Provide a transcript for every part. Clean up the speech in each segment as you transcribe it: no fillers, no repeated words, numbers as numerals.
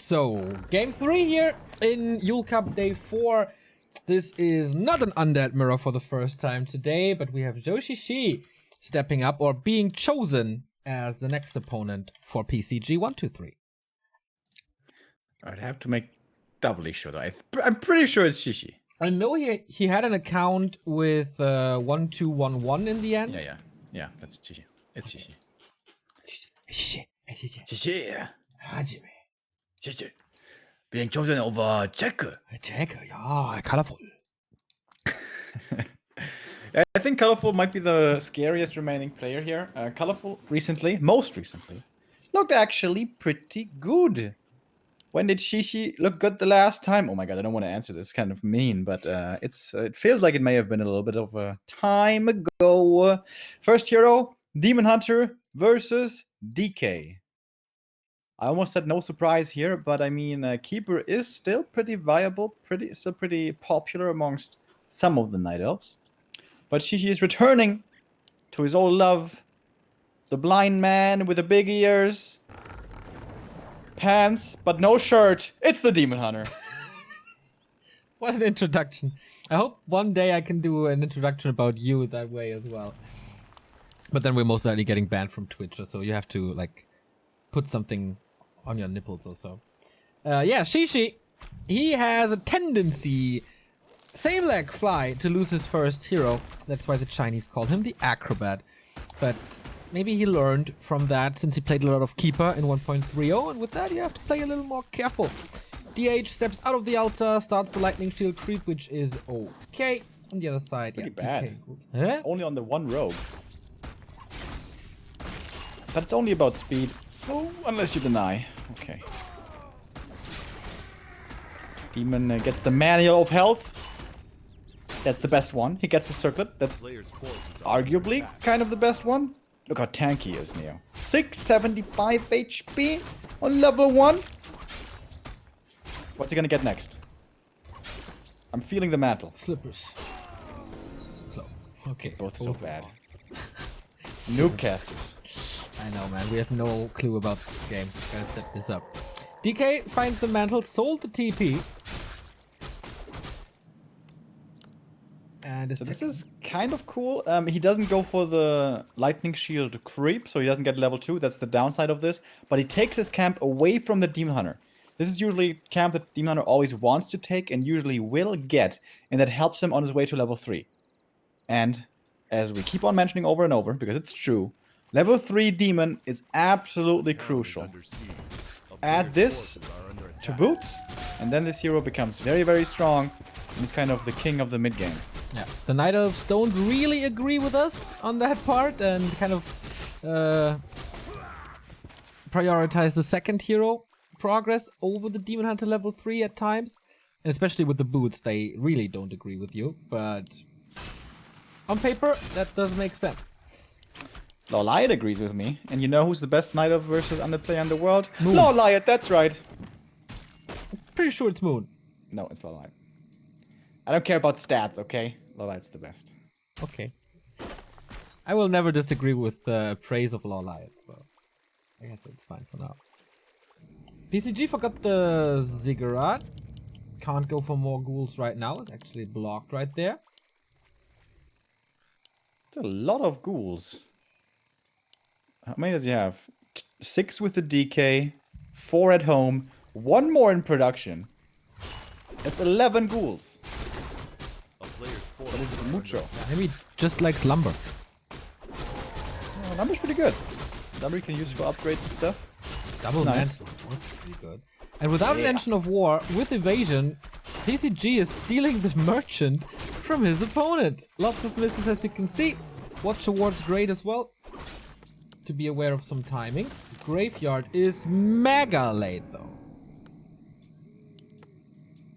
So, game 3 here in Yule Cup day 4. This is not an undead mirror for the first time today, but we have Yoshishi stepping up or being chosen as the next opponent for PCG 123. I'd have to make doubly sure though. I'm pretty sure it's Shishi. I know he had an account with 1211 in the end. Yeah, that's Shishi. It's Shishi. Shishi. Shishi. Hajime. Shishi. Being chosen over Check. Check, yeah, colorful. I think Colorful might be the scariest remaining player here. Colorful most recently, looked actually pretty good. When did Shishi look good the last time? Oh my god, I don't want to answer this, kind of mean, but it feels like it may have been a little bit of a time ago. First hero, Demon Hunter versus DK. I almost said no surprise here, but I mean, Keeper is still pretty viable, still pretty popular amongst some of the Night Elves. But Shishi is returning to his old love, the blind man with the big ears, pants, but no shirt. It's the Demon Hunter. What an introduction. I hope one day I can do an introduction about you that way as well. But then we're most likely getting banned from Twitch, so you have to, like, put something on your nipples or so. Yeah, Shishi, he has a tendency, same like Fly, to lose his first hero. That's why the Chinese call him the Acrobat. But maybe he learned from that since he played a lot of Keeper in 1.30, and with that you have to play a little more careful. DH steps out of the altar, starts the lightning shield creep, which is okay. On the other side, pretty yeah, bad. Huh? It's only on the one rogue. But it's only about speed. Oh, unless you deny. Okay. Demon gets the manual of health. That's the best one. He gets the circlet. That's arguably kind of the best one. Look how tanky he is, Neo. 675 HP on level 1. What's he gonna get next? I'm feeling the mantle. Slippers. So, okay. Both so bad. So Newcasters. I know, man. We have no clue about this game. Gotta step this up. DK finds the mantle, sold the TP. And so this is kind of cool. He doesn't go for the lightning shield creep, so he doesn't get level 2. That's the downside of this. But he takes his camp away from the Demon Hunter. This is usually a camp that Demon Hunter always wants to take and usually will get, and that helps him on his way to level 3. And as we keep on mentioning over and over, because it's true, level 3 Demon is absolutely crucial. Add this to boots, and then this hero becomes very, very strong, and he's kind of the king of the mid-game. Yeah, the Night Elves don't really agree with us on that part, and kind of prioritize the second hero progress over the Demon Hunter level 3 at times. And especially with the boots, they really don't agree with you, but on paper, that does make sense. Lawliot agrees with me, and you know who's the best Night Elf versus Undead player in the world? Lawliot, that's right. Pretty sure it's Moon. No, it's Lawliot. I don't care about stats, okay? Lawliot's the best. Okay. I will never disagree with the praise of Lawliot, so I guess it's fine for now. PCG forgot the Ziggurat. Can't go for more ghouls right now. It's actually blocked right there. It's a lot of ghouls. How many does he have? 6 with the DK, 4 at home, 1 more in production. That's 11 ghouls. That is mucho. Maybe just likes lumber. Oh, lumber's pretty good. Lumber you can use for upgrades and stuff. Double nice. mantle. That's pretty good. And without an engine of war, with evasion, PCG is stealing the merchant from his opponent. Lots of misses as you can see. Watch towards great as well. To be aware of some timings. Graveyard is mega late though.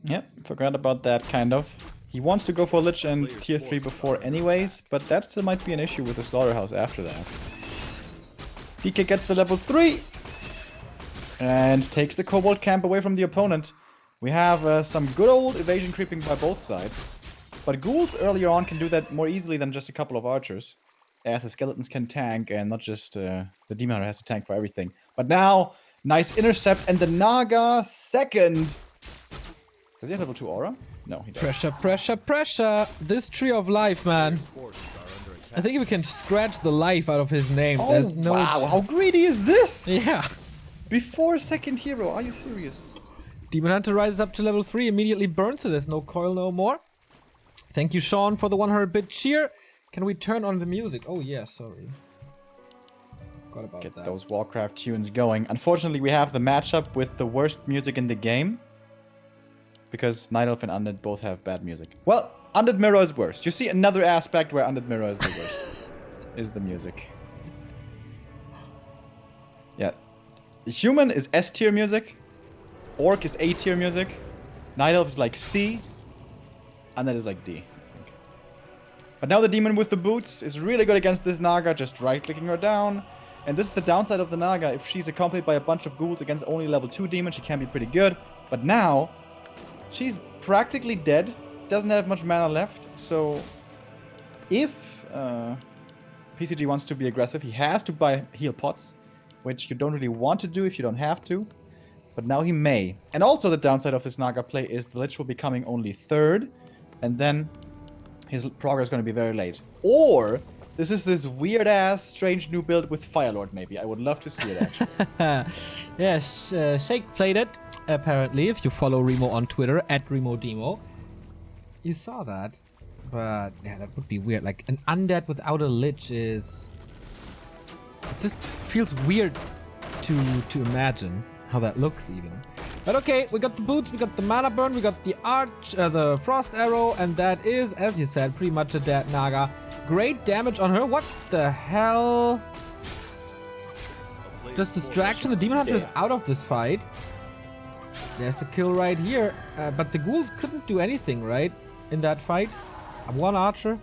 Yep, forgot about that kind of. He wants to go for Lich and tier 3 before anyways, but that still might be an issue with the Slaughterhouse after that. DK gets the level 3! And takes the Kobold camp away from the opponent. We have some good old evasion creeping by both sides. But ghouls earlier on can do that more easily than just a couple of archers. As the skeletons can tank and not just the Demon Hunter has to tank for everything. But now Nice intercept, and the Naga second. Does he have level 2 aura? No, he doesn't. Pressure, pressure, pressure. This tree of life, man. I think we can scratch the life out of his name. Oh, There's no wow, how greedy is this? Yeah. Before second hero, are you serious? Demon Hunter rises up to level 3, immediately burns, so there's no coil no more. Thank you, Sean, for the 100-bit cheer. Can we turn on the music? Oh, yeah, sorry. Forgot about Get that. those Warcraft tunes going. Unfortunately, we have the matchup with the worst music in the game. Because Night Elf and Undead both have bad music. Well, Undead Mirror is worse. You see another aspect where Undead Mirror is the worst. Is the music. Yeah. Human is S tier music. Orc is A tier music. Night Elf is like C. Undead is like D. But now the demon with the boots is really good against this Naga, just right-clicking her down. And this is the downside of the Naga. If she's accompanied by a bunch of ghouls against only level 2 demons, she can be pretty good. But now, she's practically dead. Doesn't have much mana left. So, if PCG wants to be aggressive, he has to buy heal pots. Which you don't really want to do if you don't have to. But now he may. And also the downside of this Naga play is the Lich will be coming only 3rd. And then his progress is going to be very late. Or this is this weird-ass, strange new build with Firelord, maybe. I would love to see it, actually. Yes, Shake played it, apparently, if you follow Remo on Twitter, @RemoDemo. You saw that. But, yeah, that would be weird. Like, an undead without a Lich is... It just feels weird to imagine how that looks, even. But okay, we got the boots, we got the mana burn, we got the arch, the frost arrow, and that is, as you said, pretty much a dead Naga. Great damage on her. What the hell? Just distraction. The demon hunter is out of this fight. There's the kill right here. But the ghouls couldn't do anything, right? In that fight. One archer.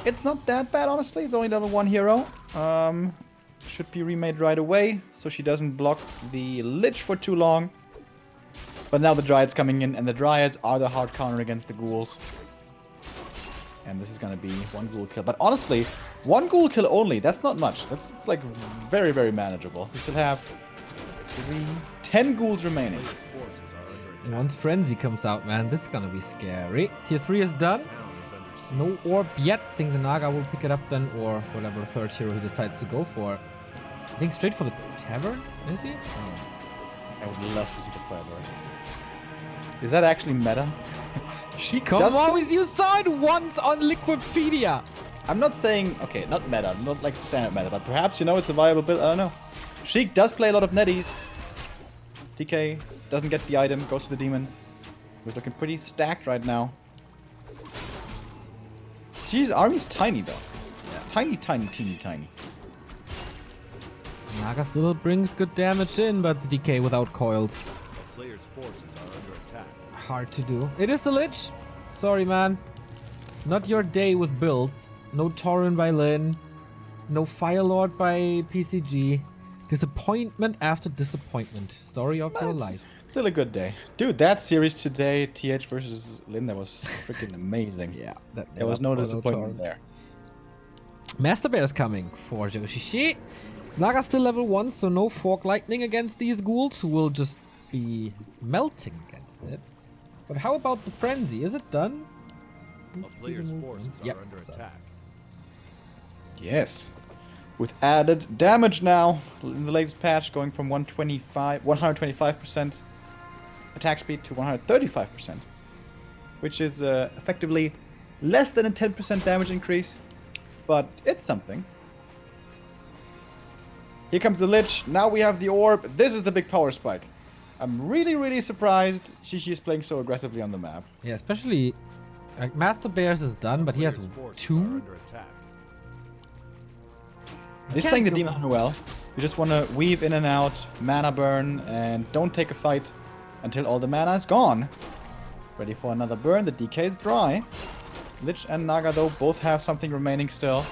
It's not that bad, honestly. It's only level 1 hero. Should be remade right away, so she doesn't block the Lich for too long. But now the Dryads coming in, and the Dryads are the hard counter against the ghouls. And this is gonna be 1 ghoul kill. But honestly, 1 ghoul kill only, that's not much. It's like very, very manageable. We still have 10 ghouls remaining. Once Frenzy comes out, man, this is gonna be scary. Tier 3 is done. No orb yet. I think the Naga will pick it up then, or whatever 3rd hero he decides to go for. I think straight for the tavern, is he? Oh. I would love to see the Firebird. Is that actually meta? She Come does on, you saw it once on Liquipedia! I'm not saying, okay, not meta, not like standard meta, but perhaps, you know, it's a viable build, I don't know. Sheik does play a lot of netties. TK doesn't get the item, goes to the demon. He's looking pretty stacked right now. His army's tiny though. Yeah. Tiny, tiny, teeny, tiny. Naga still brings good damage in, but the DK without coils. The player's forces are under attack. Hard to do. It is the Lich. Sorry, man. Not your day with builds. No Tauren by Lin. No Firelord by PCG. Disappointment after disappointment. Story of your life. Still a good day. Dude, that series today, TH versus Lin, that was freaking amazing. Yeah. There was no disappointment there. Master Bear is coming for Joshishi. Naga still level 1, so no Fork Lightning against these ghouls, who will just be melting against it. But how about the Frenzy? Is it done? A player's forces are under attack. Yes. With added damage now in the latest patch, going from 125% attack speed to 135%, which is effectively less than a 10% damage increase, but it's something. Here comes the Lich. Now we have the Orb. This is the big power spike. I'm really, really surprised Shishi is playing so aggressively on the map. Yeah, especially Master Bears is done, but he has 2. He's playing the Demon Hunter well. You just want to weave in and out, mana burn, and don't take a fight until all the mana is gone. Ready for another burn. The DK is dry. Lich and Naga, though, both have something remaining still.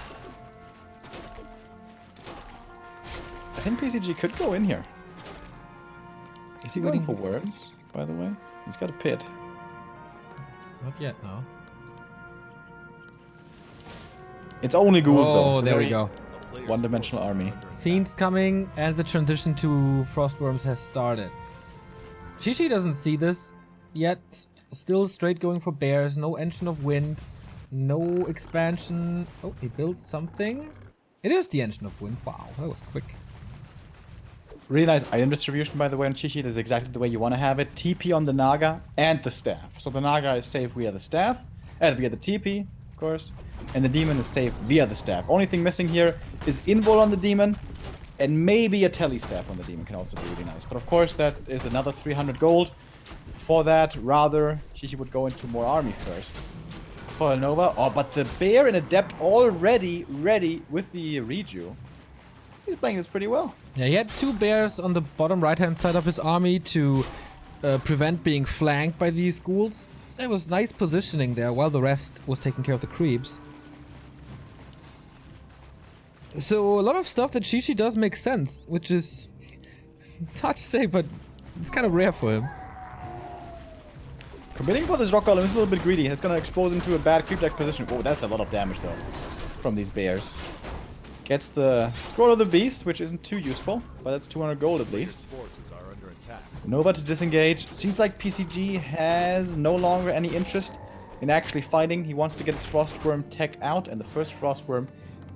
I think PCG could go in here. Is he going for worms, by the way? He's got a pit. Not yet, no. It's only ghouls, though. Oh, there we go. One-dimensional army. Fiends coming, and the transition to Frostworms has started. Shishi doesn't see this yet. Still straight going for bears. No Engine of Wind. No expansion. Oh, he built something. It is the Engine of Wind. Wow, that was quick. Really nice item distribution, by the way, on Chichi. This is exactly the way you want to have it. TP on the Naga and the staff. So the Naga is safe via the staff, and via the TP, of course. And the demon is safe via the staff. Only thing missing here is invul on the demon, and maybe a tele staff on the demon can also be really nice. But of course, that is another 300 gold. For that, rather, Chichi would go into more army first. For Nova. Oh, but the bear in Adept already ready with the Reju. He's playing this pretty well. Yeah, he had 2 bears on the bottom right-hand side of his army to prevent being flanked by these ghouls. There was nice positioning there while the rest was taking care of the creeps. So a lot of stuff that Shishi does make sense, which is... It's hard to say, but it's kind of rare for him. Committing for this rock golem is a little bit greedy. It's gonna expose him to a bad creep-like position. Oh, that's a lot of damage though from these bears. Gets the Scroll of the Beast, which isn't too useful, but that's 200 gold at least. Forces are under attack. Nova to disengage. Seems like PCG has no longer any interest in actually fighting. He wants to get his Frostworm tech out, and the first Frostworm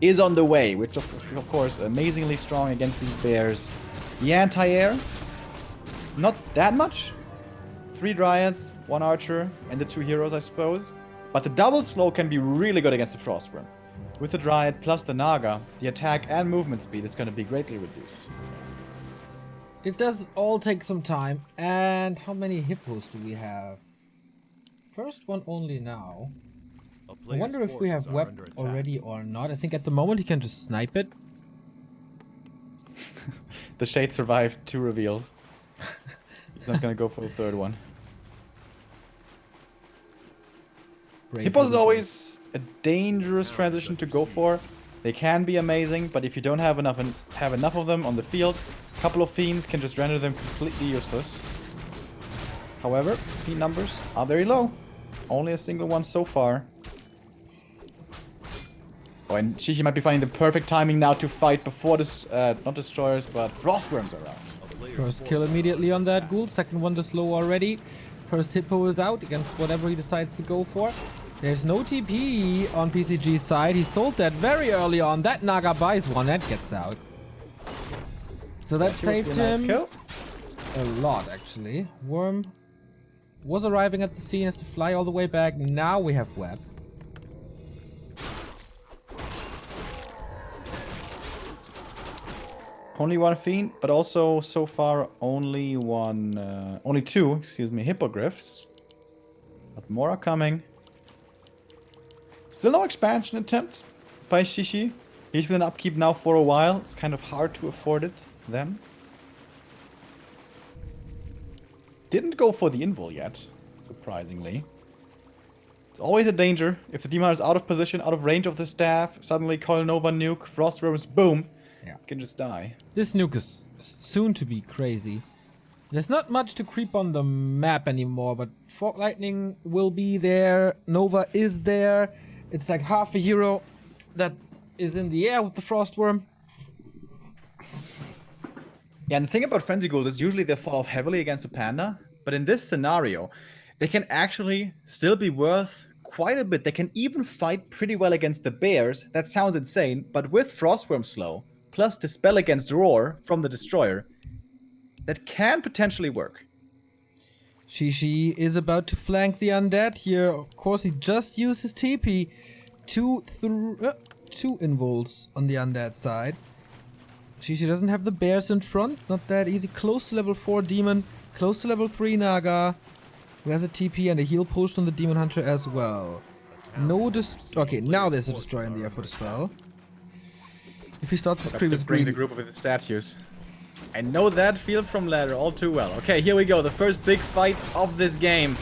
is on the way, which of course amazingly strong against these bears. The anti-air, not that much. 3 Dryads, 1 Archer, and the 2 heroes, I suppose. But the double slow can be really good against the Frostworm. With the Dryad plus the Naga, the attack and movement speed is going to be greatly reduced. It does all take some time. And how many hippos do we have? First one only now. I wonder if we have web already or not. I think at the moment he can just snipe it. The Shade survived 2 reveals. He's not going to go for the 3rd one. Hippos is always a dangerous transition to go for. They can be amazing, but if you don't have enough of them on the field, a couple of fiends can just render them completely useless. However, fiend numbers are very low. Only a single one so far. Oh, and Shishi might be finding the perfect timing now to fight before this, not destroyers, but frostworms are out. First kill immediately on that ghoul. Second one to slow already. First hippo is out against whatever he decides to go for. There's no TP on PCG's side. He sold that very early on. That Naga buys one. That gets out. So that saved him a lot, actually. Worm was arriving at the scene, has to fly all the way back. Now we have web. Only 1 fiend, but also so far only 2, excuse me, hippogriffs. But more are coming. Still no expansion attempt by Shishi. He's been in upkeep now for a while. It's kind of hard to afford it then. Didn't go for the invul yet, surprisingly. It's always a danger. If the demon is out of position, out of range of the staff, suddenly Coil Nova nuke, Frostworms, boom. Yeah. Can just die. This nuke is soon to be crazy. There's not much to creep on the map anymore, but Fog Lightning will be there. Nova is there. It's like half a hero that is in the air with the Frostworm. Yeah, and the thing about Frenzy Ghouls is usually they fall off heavily against a Panda, but in this scenario, they can actually still be worth quite a bit. They can even fight pretty well against the Bears. That sounds insane, but with Frostworm slow, plus Dispel against Roar from the Destroyer, that can potentially work. Shishi is about to flank the undead here. Of course, he just used his TP. Two invuls on the undead side. Shishi doesn't have the bears in front. It's not that easy. Close to level 4 demon. Close to level 3 Naga. Who has a TP and a heal potion on the demon hunter as well. Okay, now there's a destroyer in the air for the spell. If he starts to scream, it's bring greedy. the group with the statues. I know that field from ladder all too well. Okay, here we go. The first big fight of this game.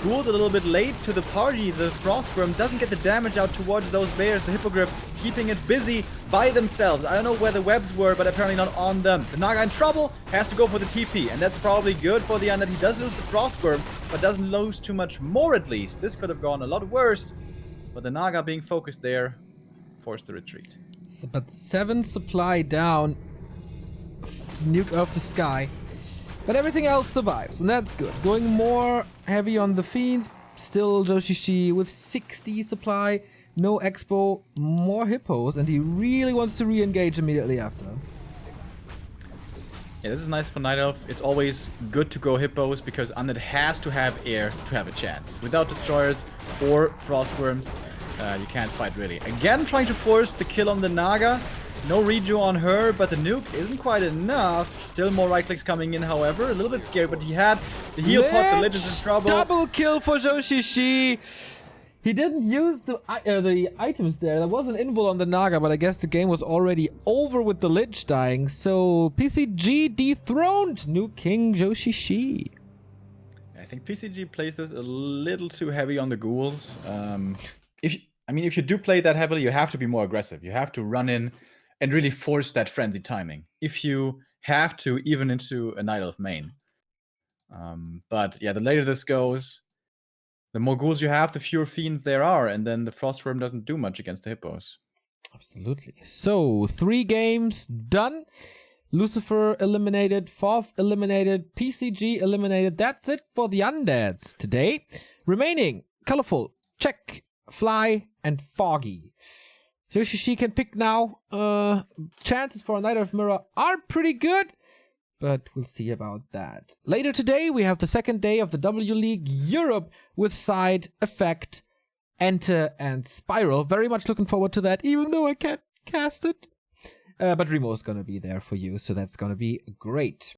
Ghoul's a little bit late to the party. The Frostworm doesn't get the damage out towards those bears. The Hippogriff keeping it busy by themselves. I don't know where the webs were, but apparently not on them. The Naga in trouble has to go for the TP, and that's probably good for the undead. He does lose the Frostworm, but doesn't lose too much more at least. This could have gone a lot worse, but the Naga being focused there forced to retreat. But 7 supply down. Nuke off the sky. But everything else survives, and that's good. Going more heavy on the Fiends. Still Joshishi with 60 supply. No Expo. More Hippos, and he really wants to re-engage immediately after. Yeah, this is nice for Night Elf. It's always good to go Hippos because Undead has to have air to have a chance. Without Destroyers or Frostworms, you can't fight really. Again, trying to force the kill on the Naga. No rejo on her, but the nuke isn't quite enough. Still more right clicks coming in, however. A little bit scary, but he had the heal pot. The Lich is in trouble. Double kill for Joshishi. He didn't use the items there. There was an invul on the Naga, but I guess the game was already over with the Lich dying. So PCG dethroned New King Joshishi. I think PCG plays this a little too heavy on the ghouls. If you do play that heavily, you have to be more aggressive. You have to run in and really force that frenzy timing. If you have to, even into a Night Elf main. But yeah, the later this goes, the more ghouls you have, the fewer fiends there are, and then the Frostworm doesn't do much against the hippos. Absolutely. So 3 games done. Lucifer eliminated, Foth eliminated, PCG eliminated. That's it for the Undeads today. Remaining, Colorful, Check, Fly, and Foggy. Joshishi can pick now. Chances for a Night Elf Mirror are pretty good, but we'll see about that. Later today, we have the second day of the W League Europe with Side, Effect, Enter, and Spiral. Very much looking forward to that, even though I can't cast it. But Remo is going to be there for you, so that's going to be great.